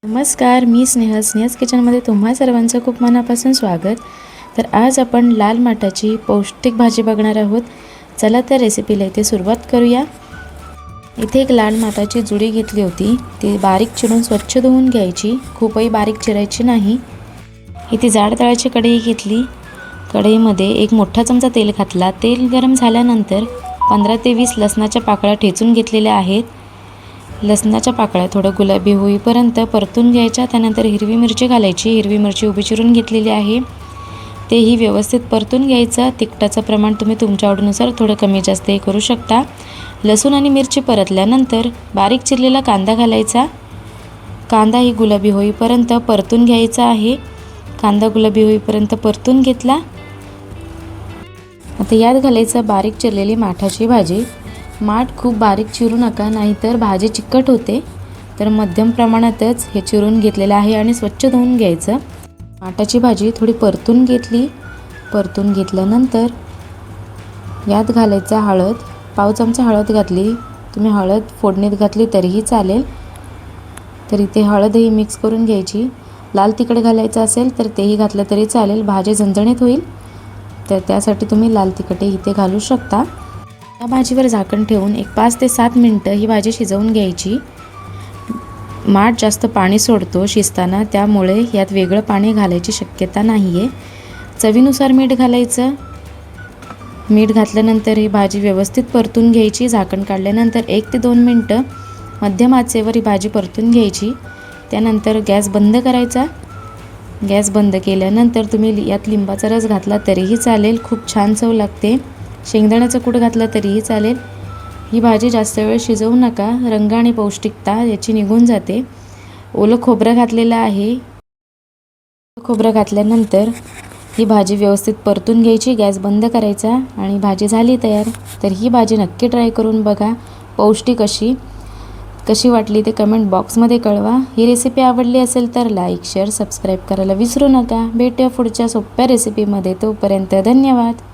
नमस्कार, मी स्नेहस किचनमध्ये तुम्हा सर्वांचं खूप मनापासून स्वागत। तर आज आपण लाल माठाची पौष्टिक भाजी बघणार आहोत। चला तर रेसिपीला इथे सुरुवात करूया। इथे एक लाल माठाची जुडी घेतली होती, ती बारीक चिरून स्वच्छ धुवून घ्यायची, खूपही बारीक चिरायची नाही। इथे जाड तळाची कढई घेतली, कढईमध्ये एक मोठा चमचा तेल घातला। तेल गरम झाल्यानंतर 15 ते 20 लसणाच्या पाकळ्या ठेचून घेतलेल्या आहेत। लसणाच्या पाकळ्या थोडं गुलाबी होईपर्यंत परतून घ्यायच्या। त्यानंतर हिरवी मिरची घालायची, हिरवी मिरची उभी चिरून घेतलेली आहे, तेही व्यवस्थित परतून घ्यायचं। तिखटाचं प्रमाण तुम्ही तुमच्या आवडीनुसार थोडं कमी जास्तही करू शकता। लसूण आणि मिरची परतल्यानंतर बारीक चिरलेला कांदा घालायचा, कांदा ही गुलाबी होईपर्यंत परतून घ्यायचा आहे। कांदा गुलाबी होईपर्यंत परतून घेतला। आता यात घालायचं बारीक चिरलेली माठाची भाजी। माठ खूप बारीक चिरू नका, नाहीतर भाजी चिकट होते। तर मध्यम प्रमाणातच हे चिरून घेतलेलं आहे आणि स्वच्छ धुवून घ्यायचं। माठाची भाजी थोडी परतून घेतली, परतून घेतल्यानंतर यात घालायचा हळद, पाव चमचा हळद घातली। तुम्ही हळद फोडणीत घातली तरीही चालेल। तर इथे हळदही मिक्स करून घ्यायची। लाल तिखट घालायचं असेल तर तेही घातलं तरी चालेल, भाजी झणझणीत होईल, तर त्यासाठी तुम्ही लाल तिखटही इथे घालू शकता। या भाजीवर झाकण ठेवून एक 5 ते 7 मिनिटं ही भाजी शिजवून घ्यायची। माठ जास्त पाणी सोडतो शिजताना, त्यामुळे यात वेगळं पाणी घालायची शक्यता नाही आहे। चवीनुसार मीठ घालायचं। मीठ घातल्यानंतर ही भाजी व्यवस्थित परतून घ्यायची। झाकण काढल्यानंतर 1 ते 2 मिनिटं मध्यम आचेवर ही भाजी परतून घ्यायची। त्यानंतर गॅस बंद करायचा। गॅस बंद केल्यानंतर तुम्ही यात लिंबाचा रस घातला तरीही चालेल, खूप छान चव लागते। शेंगदाण्याचं कूट घातलं तरीही चालेल। ही भाजी जास्त वेळ शिजवू नका, रंग आणि पौष्टिकता याची निघून जाते। ओलं खोबरं घातलेलं आहे। खोबरं घातल्यानंतर ही भाजी व्यवस्थित परतून घ्यायची, गॅस बंद करायचा आणि भाजी झाली तयार। तर ही भाजी नक्की ट्राय करून बघा, पौष्टिक अशी। कशी वाटली ते कमेंट बॉक्समध्ये कळवा। ही रेसिपी आवडली असेल तर लाईक, शेअर, सबस्क्राईब करायला विसरू नका। भेटूया पुढच्या सोप्या रेसिपीमध्ये, तोपर्यंत धन्यवाद।